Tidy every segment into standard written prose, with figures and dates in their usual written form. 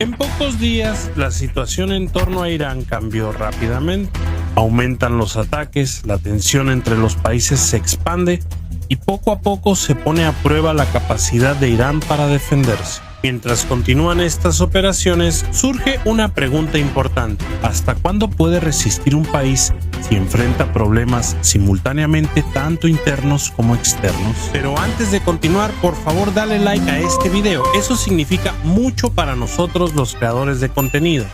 En pocos días, la situación en torno a Irán cambió rápidamente. Aumentan los ataques, la tensión entre los países se expande y poco a poco se pone a prueba la capacidad de Irán para defenderse. Mientras continúan estas operaciones, surge una pregunta importante. ¿Hasta cuándo puede resistir un país si enfrenta problemas simultáneamente tanto internos como externos? Pero antes de continuar, por favor dale like a este video. Eso significa mucho para nosotros los creadores de contenido.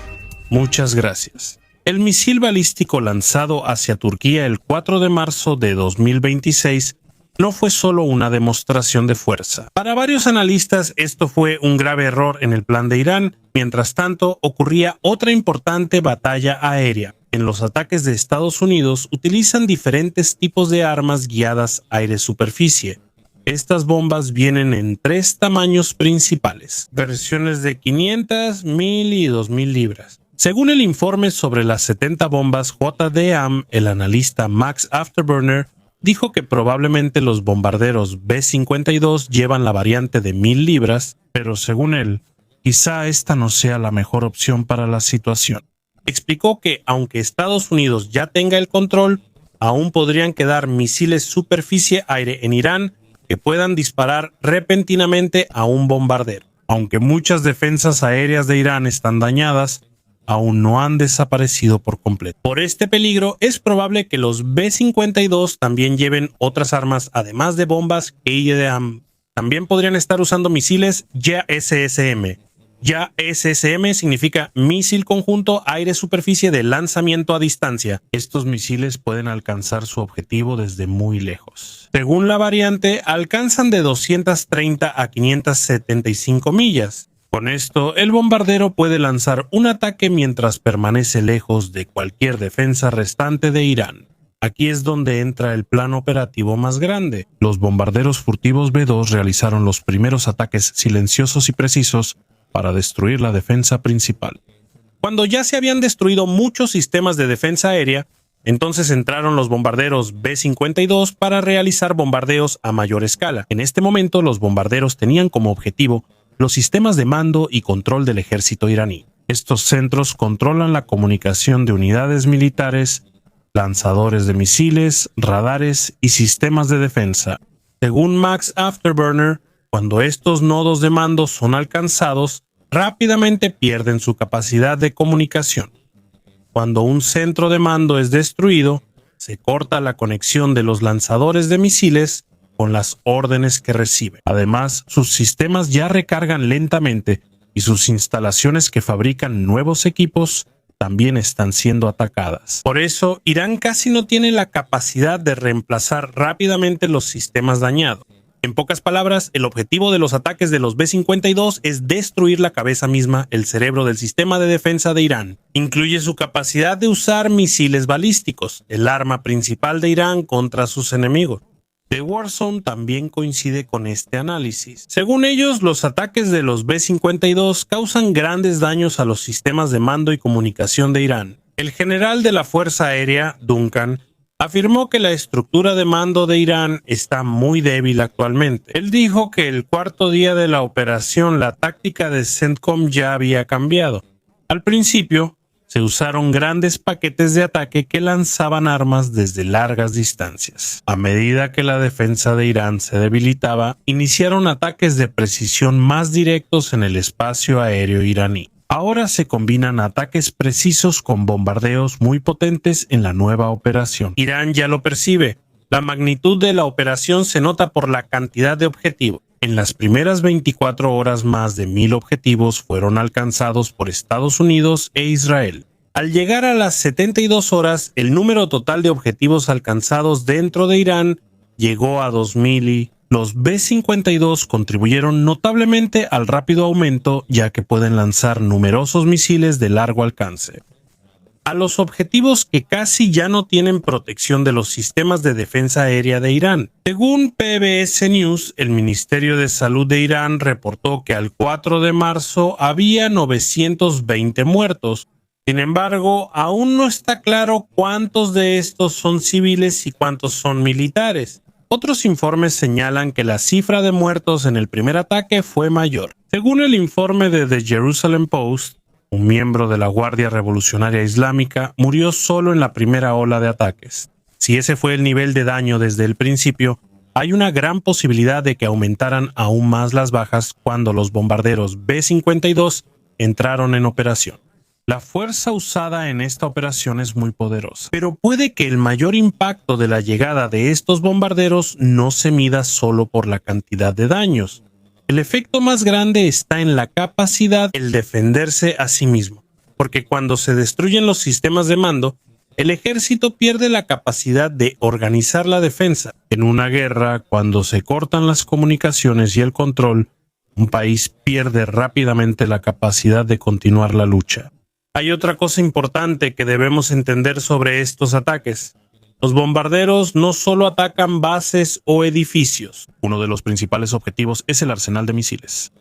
Muchas gracias. El misil balístico lanzado hacia Turquía el 4 de marzo de 2026 no fue solo una demostración de fuerza. Para varios analistas esto fue un grave error en el plan de Irán. Mientras tanto, ocurría otra importante batalla aérea. En los ataques de Estados Unidos utilizan diferentes tipos de armas guiadas aire-superficie. Estas bombas vienen en 3 tamaños principales, versiones de 500, 1000 y 2000 libras. Según el informe sobre las 70 bombas JDAM, el analista Max Afterburner dijo que probablemente los bombarderos B-52 llevan la variante de 1000 libras, pero según él, quizá esta no sea la mejor opción para la situación. Explicó que aunque Estados Unidos ya tenga el control, aún podrían quedar misiles superficie-aire en Irán que puedan disparar repentinamente a un bombardero. Aunque muchas defensas aéreas de Irán están dañadas, aún no han desaparecido por completo. Por este peligro, es probable que los B-52 también lleven otras armas, además de bombas JDAM. También podrían estar usando misiles JSSM. JSSM significa Misil Conjunto Aire-Superficie de Lanzamiento a Distancia. Estos misiles pueden alcanzar su objetivo desde muy lejos. Según la variante, alcanzan de 230 a 575 millas. Con esto, el bombardero puede lanzar un ataque mientras permanece lejos de cualquier defensa restante de Irán. Aquí es donde entra el plan operativo más grande. Los bombarderos furtivos B-2 realizaron los primeros ataques silenciosos y precisos para destruir la defensa principal. Cuando ya se habían destruido muchos sistemas de defensa aérea, entonces entraron los bombarderos B-52 para realizar bombardeos a mayor escala. En este momento, los bombarderos tenían como objetivo los sistemas de mando y control del ejército iraní. Estos centros controlan la comunicación de unidades militares, lanzadores de misiles, radares y sistemas de defensa. Según Max Afterburner, cuando estos nodos de mando son alcanzados, rápidamente pierden su capacidad de comunicación. Cuando un centro de mando es destruido, se corta la conexión de los lanzadores de misiles con las órdenes que reciben. Además, sus sistemas ya recargan lentamente y sus instalaciones que fabrican nuevos equipos también están siendo atacadas. Por eso, Irán casi no tiene la capacidad de reemplazar rápidamente los sistemas dañados. En pocas palabras, el objetivo de los ataques de los B-52 es destruir la cabeza misma, el cerebro del sistema de defensa de Irán. Incluye su capacidad de usar misiles balísticos, el arma principal de Irán contra sus enemigos. The Warzone también coincide con este análisis. Según ellos, los ataques de los B-52 causan grandes daños a los sistemas de mando y comunicación de Irán. El general de la Fuerza Aérea, Duncan, afirmó que la estructura de mando de Irán está muy débil actualmente. Él dijo que el cuarto día de la operación la táctica de CENTCOM ya había cambiado. Al principio, se usaron grandes paquetes de ataque que lanzaban armas desde largas distancias. A medida que la defensa de Irán se debilitaba, iniciaron ataques de precisión más directos en el espacio aéreo iraní. Ahora se combinan ataques precisos con bombardeos muy potentes en la nueva operación. Irán ya lo percibe. La magnitud de la operación se nota por la cantidad de objetivos. En las primeras 24 horas, más de 1000 objetivos fueron alcanzados por Estados Unidos e Israel. Al llegar a las 72 horas, el número total de objetivos alcanzados dentro de Irán llegó a 2000 y los B-52 contribuyeron notablemente al rápido aumento, ya que pueden lanzar numerosos misiles de largo alcance a los objetivos que casi ya no tienen protección de los sistemas de defensa aérea de Irán. Según PBS News, el Ministerio de Salud de Irán reportó que al 4 de marzo había 920 muertos. Sin embargo, aún no está claro cuántos de estos son civiles y cuántos son militares. Otros informes señalan que la cifra de muertos en el primer ataque fue mayor. Según el informe de The Jerusalem Post, un miembro de la Guardia Revolucionaria Islámica murió solo en la primera ola de ataques. Si ese fue el nivel de daño desde el principio, hay una gran posibilidad de que aumentaran aún más las bajas cuando los bombarderos B-52 entraron en operación. La fuerza usada en esta operación es muy poderosa, pero puede que el mayor impacto de la llegada de estos bombarderos no se mida solo por la cantidad de daños. El efecto más grande está en la capacidad de defenderse a sí mismo, porque cuando se destruyen los sistemas de mando, el ejército pierde la capacidad de organizar la defensa. En una guerra, cuando se cortan las comunicaciones y el control, un país pierde rápidamente la capacidad de continuar la lucha. Hay otra cosa importante que debemos entender sobre estos ataques. Los bombarderos no solo atacan bases o edificios. Uno de los principales objetivos es el arsenal de misiles.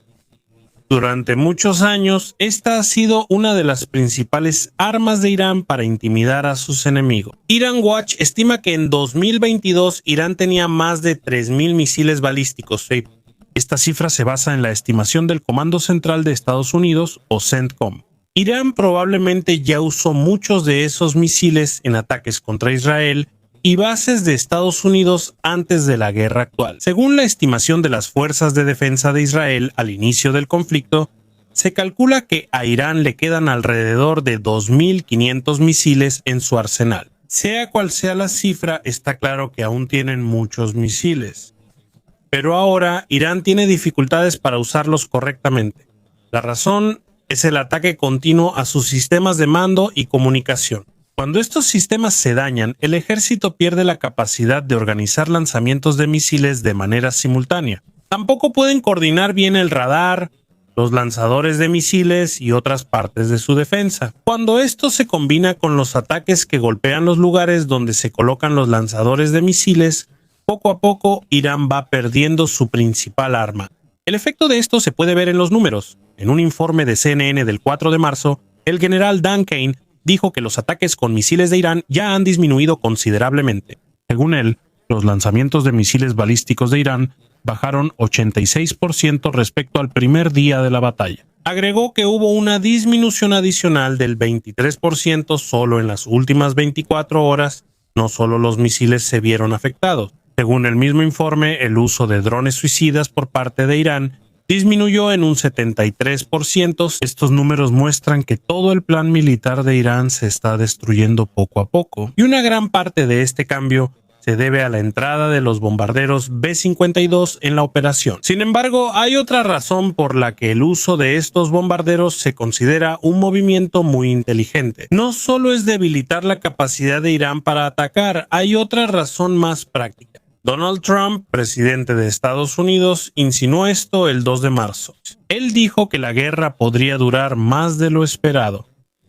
Durante muchos años, esta ha sido una de las principales armas de Irán para intimidar a sus enemigos. Iran Watch estima que en 2022 Irán tenía más de 3.000 misiles balísticos. Esta cifra se basa en la estimación del Comando Central de Estados Unidos, o CENTCOM. Irán probablemente ya usó muchos de esos misiles en ataques contra Israel y bases de Estados Unidos antes de la guerra actual. Según la estimación de las Fuerzas de Defensa de Israel al inicio del conflicto, se calcula que a Irán le quedan alrededor de 2.500 misiles en su arsenal. Sea cual sea la cifra, está claro que aún tienen muchos misiles. Pero ahora Irán tiene dificultades para usarlos correctamente. La razón es el ataque continuo a sus sistemas de mando y comunicación. Cuando estos sistemas se dañan, el ejército pierde la capacidad de organizar lanzamientos de misiles de manera simultánea. Tampoco pueden coordinar bien el radar, los lanzadores de misiles y otras partes de su defensa. Cuando esto se combina con los ataques que golpean los lugares donde se colocan los lanzadores de misiles, poco a poco Irán va perdiendo su principal arma. El efecto de esto se puede ver en los números. En un informe de CNN del 4 de marzo, el general Dan Kane dijo que los ataques con misiles de Irán ya han disminuido considerablemente. Según él, los lanzamientos de misiles balísticos de Irán bajaron 86% respecto al primer día de la batalla. Agregó que hubo una disminución adicional del 23% solo en las últimas 24 horas. No solo los misiles se vieron afectados. Según el mismo informe, el uso de drones suicidas por parte de Irán disminuyó en un 73%. Estos números muestran que todo el plan militar de Irán se está destruyendo poco a poco, y una gran parte de este cambio se debe a la entrada de los bombarderos B-52 en la operación. Sin embargo, hay otra razón por la que el uso de estos bombarderos se considera un movimiento muy inteligente. No solo es debilitar la capacidad de Irán para atacar, hay otra razón más práctica. Donald Trump, presidente de Estados Unidos, insinuó esto el 2 de marzo. Él dijo que la guerra podría durar más de lo esperado.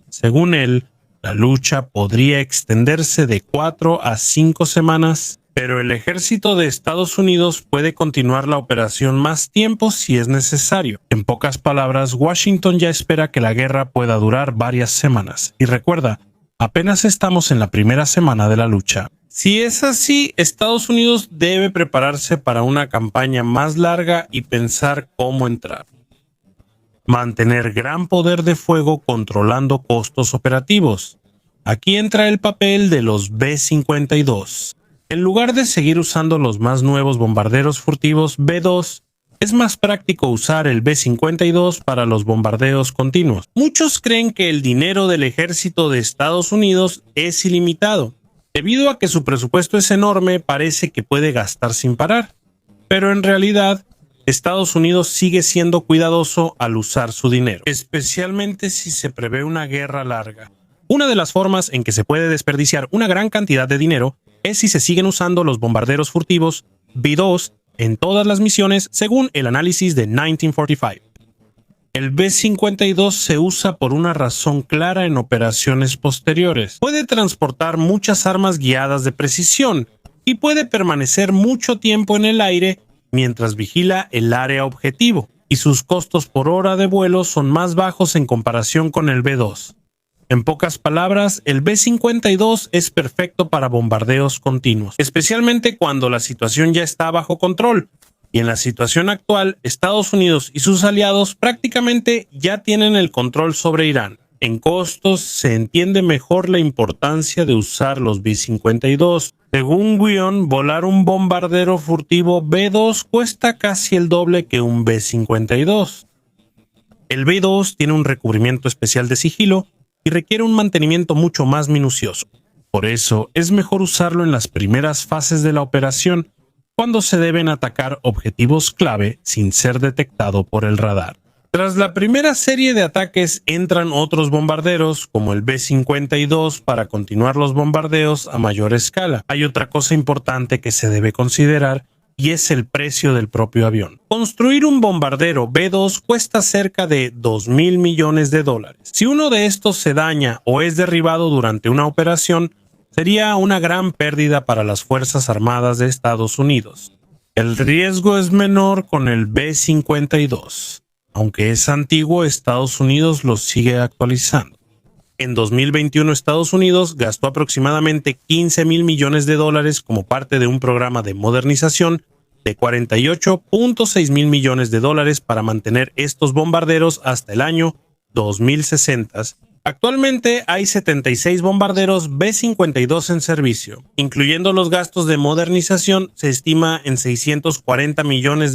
Según él, la lucha podría extenderse de 4 a 5 semanas, pero el ejército de Estados Unidos puede continuar la operación más tiempo si es necesario. En pocas palabras, Washington ya espera que la guerra pueda durar varias semanas. Y recuerda, apenas estamos en la primera semana de la lucha. Si es así, Estados Unidos debe prepararse para una campaña más larga y pensar cómo entrar. Mantener gran poder de fuego controlando costos operativos. Aquí entra el papel de los B-52. En lugar de seguir usando los más nuevos bombarderos furtivos B-2, es más práctico usar el B-52 para los bombardeos continuos. Muchos creen que el dinero del ejército de Estados Unidos es ilimitado. Debido a que su presupuesto es enorme, parece que puede gastar sin parar. Pero en realidad, Estados Unidos sigue siendo cuidadoso al usar su dinero, especialmente si se prevé una guerra larga. Una de las formas en que se puede desperdiciar una gran cantidad de dinero es si se siguen usando los bombarderos furtivos B-2 en todas las misiones, según el análisis de 1945. El B-52 se usa por una razón clara en operaciones posteriores. Puede transportar muchas armas guiadas de precisión y puede permanecer mucho tiempo en el aire mientras vigila el área objetivo, y sus costos por hora de vuelo son más bajos en comparación con el B-2. En pocas palabras, el B-52 es perfecto para bombardeos continuos, especialmente cuando la situación ya está bajo control. Y en la situación actual, Estados Unidos y sus aliados prácticamente ya tienen el control sobre Irán. En costos se entiende mejor la importancia de usar los B-52. Según Guion, volar un bombardero furtivo B-2 cuesta casi el doble que un B-52. El B-2 tiene un recubrimiento especial de sigilo y requiere un mantenimiento mucho más minucioso. Por eso es mejor usarlo en las primeras fases de la operación, cuando se deben atacar objetivos clave sin ser detectado por el radar. Tras la primera serie de ataques entran otros bombarderos, como el B-52, para continuar los bombardeos a mayor escala. Hay otra cosa importante que se debe considerar, y es el precio del propio avión. Construir un bombardero B-2 cuesta cerca de $2,000 millones. Si uno de estos se daña o es derribado durante una operación, sería una gran pérdida para las Fuerzas Armadas de Estados Unidos. El riesgo es menor con el B-52. Aunque es antiguo, Estados Unidos lo sigue actualizando. En 2021, Estados Unidos gastó aproximadamente $15,000 millones como parte de un programa de modernización de $48.6 mil millones para mantener estos bombarderos hasta el año 2060. Actualmente hay 76 bombarderos B-52 en servicio. Incluyendo los gastos de modernización, se estima en $640 millones.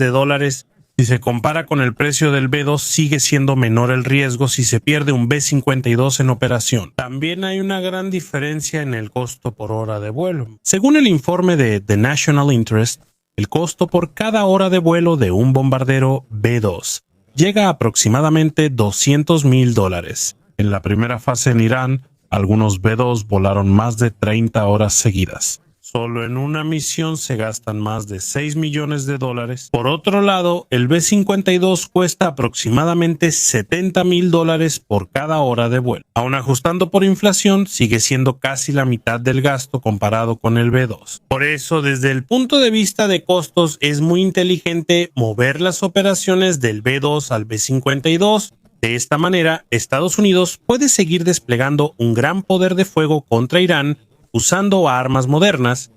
Si se compara con el precio del B-2, sigue siendo menor el riesgo si se pierde un B-52 en operación. También hay una gran diferencia en el costo por hora de vuelo. Según el informe de The National Interest, el costo por cada hora de vuelo de un bombardero B-2 llega a aproximadamente $200,000. En la primera fase en Irán, algunos B-2 volaron más de 30 horas seguidas. Solo en una misión se gastan más de $6 millones. Por otro lado, el B-52 cuesta aproximadamente $70,000 por cada hora de vuelo. Aun ajustando por inflación, sigue siendo casi la mitad del gasto comparado con el B-2. Por eso, desde el punto de vista de costos, es muy inteligente mover las operaciones del B-2 al B-52. De esta manera, Estados Unidos puede seguir desplegando un gran poder de fuego contra Irán usando armas modernas,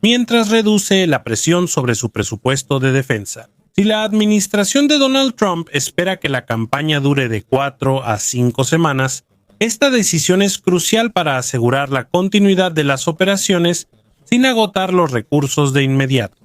mientras reduce la presión sobre su presupuesto de defensa. Si la administración de Donald Trump espera que la campaña dure de 4 a 5 semanas, esta decisión es crucial para asegurar la continuidad de las operaciones sin agotar los recursos de inmediato.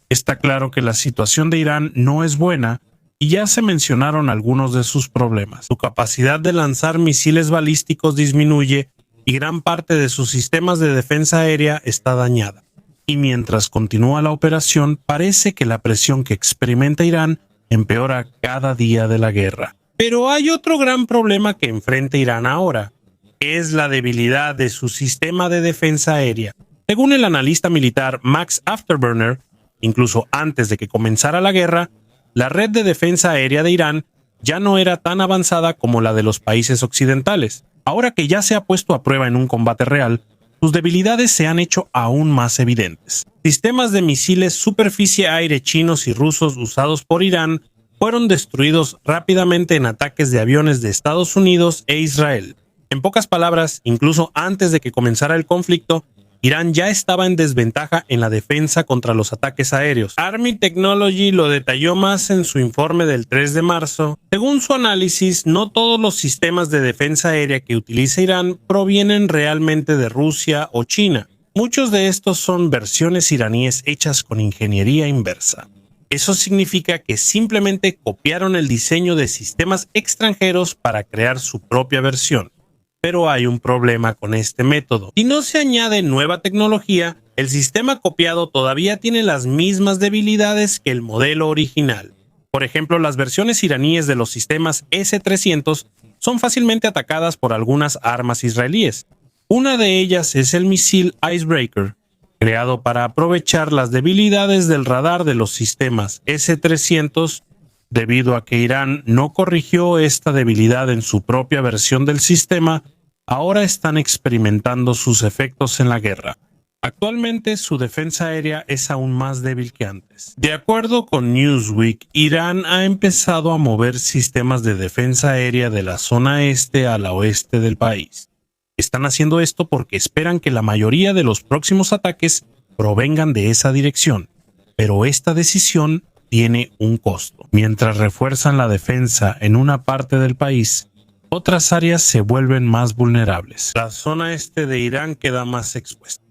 Está claro que la situación de Irán no es buena y ya se mencionaron algunos de sus problemas. Su capacidad de lanzar misiles balísticos disminuye y gran parte de sus sistemas de defensa aérea está dañada. Y mientras continúa la operación, parece que la presión que experimenta Irán empeora cada día de la guerra. Pero hay otro gran problema que enfrenta Irán ahora, es la debilidad de su sistema de defensa aérea. Según el analista militar Max Afterburner, incluso antes de que comenzara la guerra, la red de defensa aérea de Irán ya no era tan avanzada como la de los países occidentales. Ahora que ya se ha puesto a prueba en un combate real, sus debilidades se han hecho aún más evidentes. Sistemas de misiles superficie-aire chinos y rusos usados por Irán fueron destruidos rápidamente en ataques de aviones de Estados Unidos e Israel. En pocas palabras, incluso antes de que comenzara el conflicto, Irán ya estaba en desventaja en la defensa contra los ataques aéreos. Army Technology lo detalló más en su informe del 3 de marzo. Según su análisis, no todos los sistemas de defensa aérea que utiliza Irán provienen realmente de Rusia o China. Muchos de estos son versiones iraníes hechas con ingeniería inversa. Eso significa que simplemente copiaron el diseño de sistemas extranjeros para crear su propia versión. Pero hay un problema con este método. Si no se añade nueva tecnología, el sistema copiado todavía tiene las mismas debilidades que el modelo original. Por ejemplo, las versiones iraníes de los sistemas S-300 son fácilmente atacadas por algunas armas israelíes. Una de ellas es el misil Icebreaker, creado para aprovechar las debilidades del radar de los sistemas S-300. Debido a que Irán no corrigió esta debilidad en su propia versión del sistema, ahora están experimentando sus efectos en la guerra. Actualmente su defensa aérea es aún más débil que antes. De acuerdo con Newsweek, Irán ha empezado a mover sistemas de defensa aérea de la zona este a la oeste del país. Están haciendo esto porque esperan que la mayoría de los próximos ataques provengan de esa dirección, pero esta decisión tiene un costo. Mientras refuerzan la defensa en una parte del país, otras áreas se vuelven más vulnerables. La zona este de Irán queda más expuesta.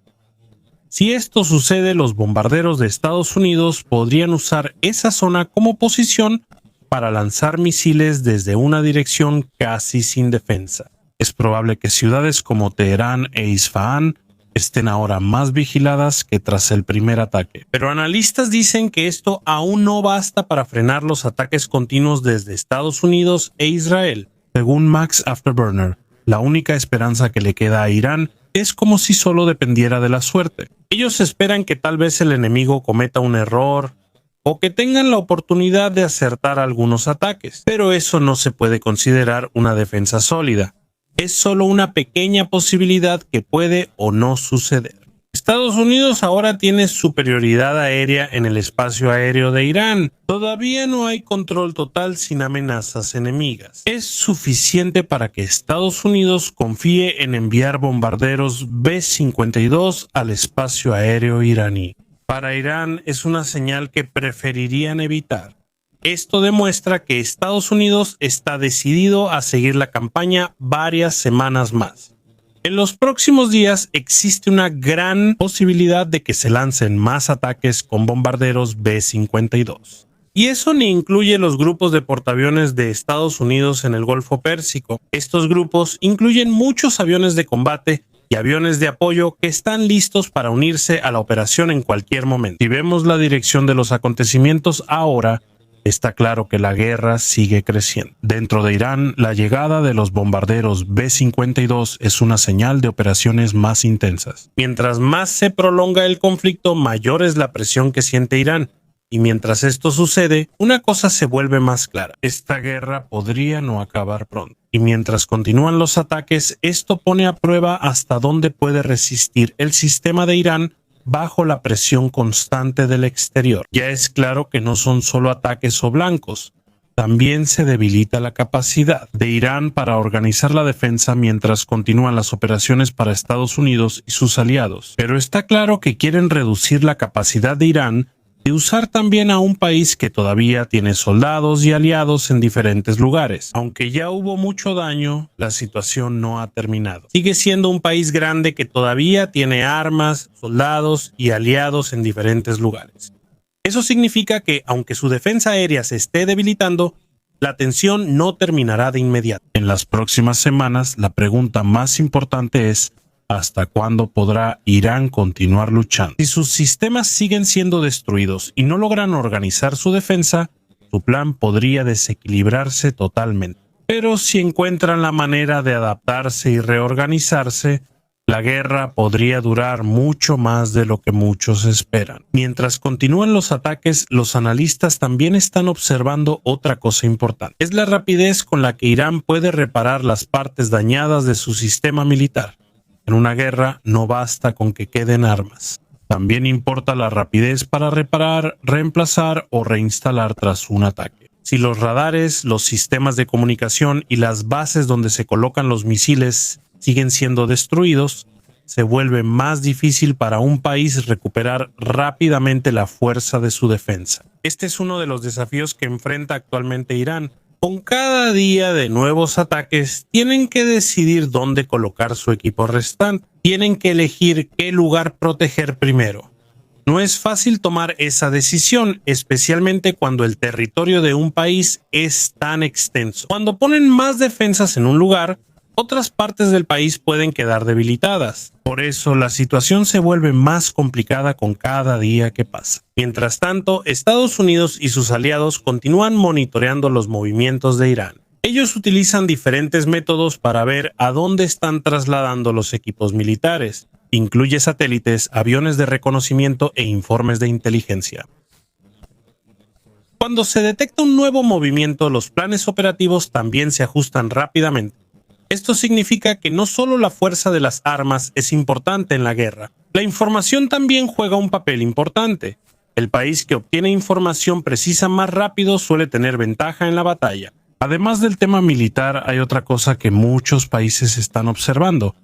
Si esto sucede, los bombarderos de Estados Unidos podrían usar esa zona como posición para lanzar misiles desde una dirección casi sin defensa. Es probable que ciudades como Teherán e Isfahán estén ahora más vigiladas que tras el primer ataque. Pero analistas dicen que esto aún no basta para frenar los ataques continuos desde Estados Unidos e Israel. Según Max Afterburner, la única esperanza que le queda a Irán es como si solo dependiera de la suerte. Ellos esperan que tal vez el enemigo cometa un error o que tengan la oportunidad de acertar algunos ataques, pero eso no se puede considerar una defensa sólida. Es solo una pequeña posibilidad que puede o no suceder. Estados Unidos ahora tiene superioridad aérea en el espacio aéreo de Irán. Todavía no hay control total sin amenazas enemigas. Es suficiente para que Estados Unidos confíe en enviar bombarderos B-52 al espacio aéreo iraní. Para Irán es una señal que preferirían evitar. Esto demuestra que Estados Unidos está decidido a seguir la campaña varias semanas más. En los próximos días existe una gran posibilidad de que se lancen más ataques con bombarderos B-52. Y eso ni incluye los grupos de portaaviones de Estados Unidos en el Golfo Pérsico. Estos grupos incluyen muchos aviones de combate y aviones de apoyo que están listos para unirse a la operación en cualquier momento. Si vemos la dirección de los acontecimientos ahora, está claro que la guerra sigue creciendo. Dentro de Irán, la llegada de los bombarderos B-52 es una señal de operaciones más intensas. Mientras más se prolonga el conflicto, mayor es la presión que siente Irán. Y mientras esto sucede, una cosa se vuelve más clara. Esta guerra podría no acabar pronto. Y mientras continúan los ataques, esto pone a prueba hasta dónde puede resistir el sistema de Irán bajo la presión constante del exterior. Ya es claro que no son solo ataques o blancos, también se debilita la capacidad de Irán para organizar la defensa mientras continúan las operaciones para Estados Unidos y sus aliados. Pero está claro que quieren reducir la capacidad de Irán de usar también a un país que todavía tiene soldados y aliados en diferentes lugares. Aunque ya hubo mucho daño, la situación no ha terminado. Sigue siendo un país grande que todavía tiene armas, soldados y aliados en diferentes lugares. Eso significa que, aunque su defensa aérea se esté debilitando, la tensión no terminará de inmediato. En las próximas semanas, la pregunta más importante es: ¿hasta cuándo podrá Irán continuar luchando? Si sus sistemas siguen siendo destruidos y no logran organizar su defensa, su plan podría desequilibrarse totalmente. Pero si encuentran la manera de adaptarse y reorganizarse, la guerra podría durar mucho más de lo que muchos esperan. Mientras continúan los ataques, los analistas también están observando otra cosa importante. Es la rapidez con la que Irán puede reparar las partes dañadas de su sistema militar. En una guerra no basta con que queden armas. También importa la rapidez para reparar, reemplazar o reinstalar tras un ataque. Si los radares, los sistemas de comunicación y las bases donde se colocan los misiles siguen siendo destruidos, se vuelve más difícil para un país recuperar rápidamente la fuerza de su defensa. Este es uno de los desafíos que enfrenta actualmente Irán. Con cada día de nuevos ataques, tienen que decidir dónde colocar su equipo restante. Tienen que elegir qué lugar proteger primero. No es fácil tomar esa decisión, especialmente cuando el territorio de un país es tan extenso. Cuando ponen más defensas en un lugar, otras partes del país pueden quedar debilitadas. Por eso la situación se vuelve más complicada con cada día que pasa. Mientras tanto, Estados Unidos y sus aliados continúan monitoreando los movimientos de Irán. Ellos utilizan diferentes métodos para ver a dónde están trasladando los equipos militares. Incluye satélites, aviones de reconocimiento e informes de inteligencia. Cuando se detecta un nuevo movimiento, los planes operativos también se ajustan rápidamente. Esto significa que no solo la fuerza de las armas es importante en la guerra, la información también juega un papel importante. El país que obtiene información precisa más rápido suele tener ventaja en la batalla. Además del tema militar, hay otra cosa que muchos países están observando: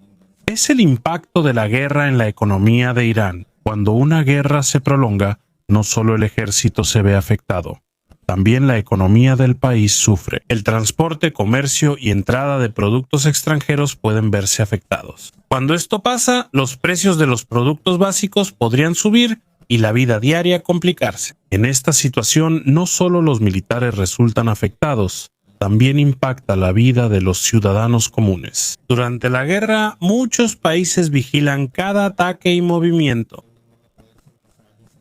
es el impacto de la guerra en la economía de Irán. Cuando una guerra se prolonga, no solo el ejército se ve afectado, también la economía del país sufre. El transporte, comercio y entrada de productos extranjeros pueden verse afectados. Cuando esto pasa, los precios de los productos básicos podrían subir y la vida diaria complicarse. En esta situación, no solo los militares resultan afectados, también impacta la vida de los ciudadanos comunes. Durante la guerra, muchos países vigilan cada ataque y movimiento.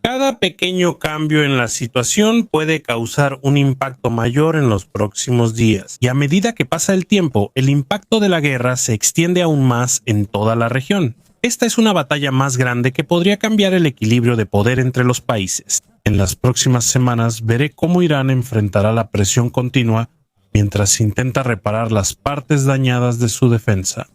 Cada pequeño cambio en la situación puede causar un impacto mayor en los próximos días, y a medida que pasa el tiempo, el impacto de la guerra se extiende aún más en toda la región. Esta es una batalla más grande que podría cambiar el equilibrio de poder entre los países. En las próximas semanas veré cómo Irán enfrentará la presión continua mientras intenta reparar las partes dañadas de su defensa.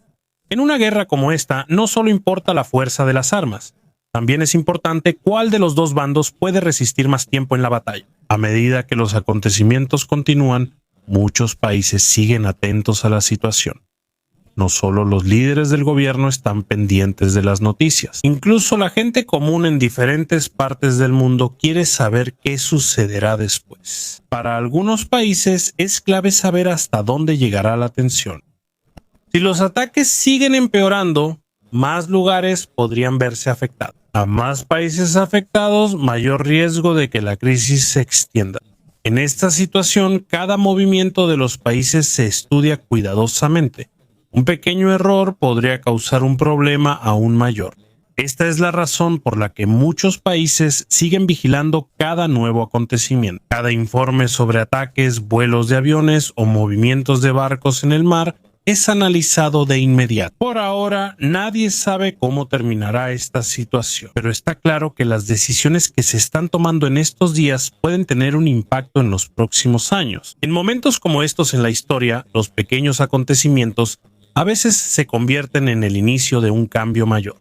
En una guerra como esta, no solo importa la fuerza de las armas, también es importante cuál de los dos bandos puede resistir más tiempo en la batalla. A medida que los acontecimientos continúan, muchos países siguen atentos a la situación. No solo los líderes del gobierno están pendientes de las noticias. Incluso la gente común en diferentes partes del mundo quiere saber qué sucederá después. Para algunos países es clave saber hasta dónde llegará la tensión. Si los ataques siguen empeorando, más lugares podrían verse afectados. A más países afectados, mayor riesgo de que la crisis se extienda. En esta situación, cada movimiento de los países se estudia cuidadosamente. Un pequeño error podría causar un problema aún mayor. Esta es la razón por la que muchos países siguen vigilando cada nuevo acontecimiento. Cada informe sobre ataques, vuelos de aviones o movimientos de barcos en el mar es analizado de inmediato. Por ahora, nadie sabe cómo terminará esta situación, pero está claro que las decisiones que se están tomando en estos días pueden tener un impacto en los próximos años. En momentos como estos en la historia, los pequeños acontecimientos a veces se convierten en el inicio de un cambio mayor.